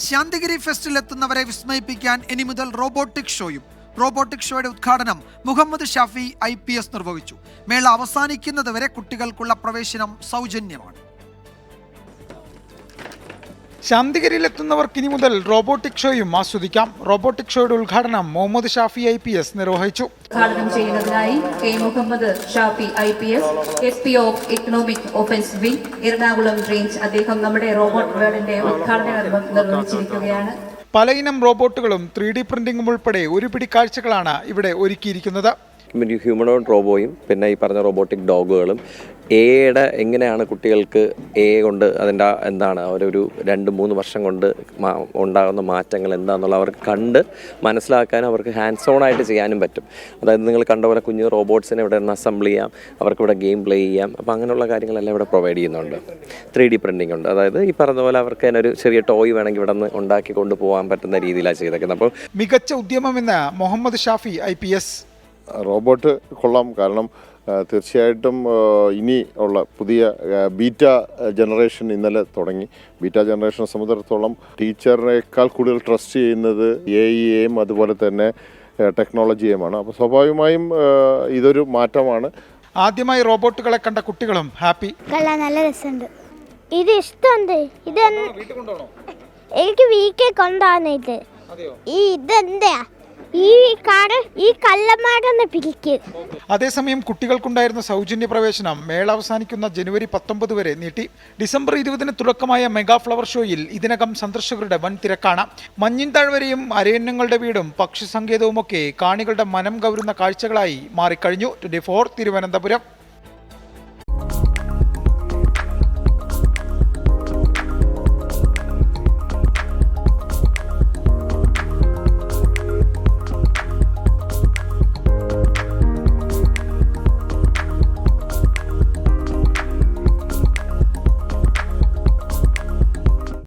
ശാന്തിഗിരി ഫെസ്റ്റിലെത്തുന്നവരെ വിസ്മയിപ്പിക്കാൻ ഇനി മുതൽ റോബോട്ടിക് ഷോയും. റോബോട്ടിക് ഷോയുടെ ഉദ്ഘാടനം മുഹമ്മദ് ഷാഫി IPS നിർവഹിച്ചു. മേള അവസാനിക്കുന്നതുവരെ കുട്ടികൾക്കുള്ള പ്രവേശനം സൗജന്യമാണ്. ശാന്തിഗിരിയിലെത്തുന്നവർക്ക് ഇനി മുതൽ റോബോട്ടിക് ഷോയും ആസ്വദിക്കാം. റോബോട്ടിക് ഷോയുടെ ഉദ്ഘാടനം മുഹമ്മദ് ഷാഫി IPS നിർവഹിച്ചു. ഉദ്ഘാടനം ചെയ്യുന്നതിനായി K Muhammad Shafi IPS SP of economic offence wing Ernakulam range അദ്ദേഹം നമ്മുടെ റോബോട്ട് വേൾഡിന്റെ ഉദ്ഘാടനം നിർവഹിച്ചിരിക്കുകയാണ്. പലയിനം റോബോട്ടുകളും 3D പ്രിന്റിംഗും ഉൾപ്പെടെ ഒരു പിടി കാഴ്ചകളാണ് ഇവിടെ ഒരുക്കിയിരിക്കുന്നത്. ഹ്യൂമനോയിഡ് റോബോയും പിന്നെ ഈ പറഞ്ഞ റോബോട്ടിക് ഡോഗുകളും എയുടെ എങ്ങനെയാണ് കുട്ടികൾക്ക് കൊണ്ട് അതിൻ്റെ എന്താണ് അവരൊരു 2-3 വർഷം കൊണ്ട് ഉണ്ടാകുന്ന മാറ്റങ്ങൾ എന്താണെന്നുള്ള അവർക്ക് കണ്ട് മനസ്സിലാക്കാനും അവർക്ക് ഹാൻഡ്സ് ഓൺ ആയിട്ട് ചെയ്യാനും പറ്റും. അതായത് നിങ്ങൾ കണ്ട പോലെ കുഞ്ഞു റോബോട്ട്സിനെ ഇവിടെ നിന്ന് അസംബിൾ ചെയ്യാം, അവർക്കിവിടെ ഗെയിം പ്ലേ ചെയ്യാം. അപ്പോൾ അങ്ങനെയുള്ള കാര്യങ്ങളെല്ലാം ഇവിടെ പ്രൊവൈഡ് ചെയ്യുന്നുണ്ട്. 3D പ്രിൻറ്റിംഗ് ഉണ്ട്. അതായത് ഈ പറഞ്ഞ പോലെ അവർക്ക് തന്നെ ഒരു ചെറിയ ടോയ് വേണമെങ്കിൽ ഇവിടെ നിന്ന് ഉണ്ടാക്കി കൊണ്ടുപോകാൻ പറ്റുന്ന രീതിയിലാണ് ചെയ്തേക്കുന്നത്. അപ്പോൾ മികച്ച ഉദ്യമമെന്ന് മുഹമ്മദ് ഷാഫി IPS. റോബോട്ട് കൊള്ളാം. കാരണം തീർച്ചയായിട്ടും ഇനി ഉള്ള പുതിയ ബീറ്റ ജനറേഷൻ ഇന്നലെ തുടങ്ങി. ബീറ്റ ജനറേഷനെ സംബന്ധിച്ചിടത്തോളം ടീച്ചറിനേക്കാൾ കൂടുതൽ ട്രസ്റ്റ് ചെയ്യുന്നത് AEയെയും അതുപോലെ തന്നെ ടെക്നോളജിയുമാണ്. അപ്പോൾ സ്വാഭാവികമായും ഇതൊരു മാറ്റമാണ്. ആദ്യമായി റോബോട്ടുകളെ കണ്ട കുട്ടികളും ഹാപ്പി. നല്ല രസമുണ്ട്. ഇത് ഇഷ്ടമുണ്ട്. എനിക്ക് വീക്കെ കൊണ്ടാണ് ഇത്. ഇതെന്താ ഈ കള്ളന്മാരൊന്ന് പിരിക്ക്. അതേസമയം കുട്ടികൾക്കുണ്ടായിരുന്ന സൗജന്യ പ്രവേശനം മേള അവസാനിക്കുന്ന ജനുവരി 19 വരെ നീട്ടി. ഡിസംബർ 20 തുടക്കമായ മെഗാ ഫ്ലവർ ഷോയിൽ ഇതിനകം സന്ദർശകരുടെ വൻ തിരക്കാണ്. മഞ്ഞിൻ താഴ്വരയും അരയന്നങ്ങളുടെ വീടും പക്ഷി സങ്കേതവുമൊക്കെ കാണികളുടെ മനം കവരുന്ന കാഴ്ചകളായി മാറിക്കഴിഞ്ഞു. 24 തിരുവനന്തപുരം.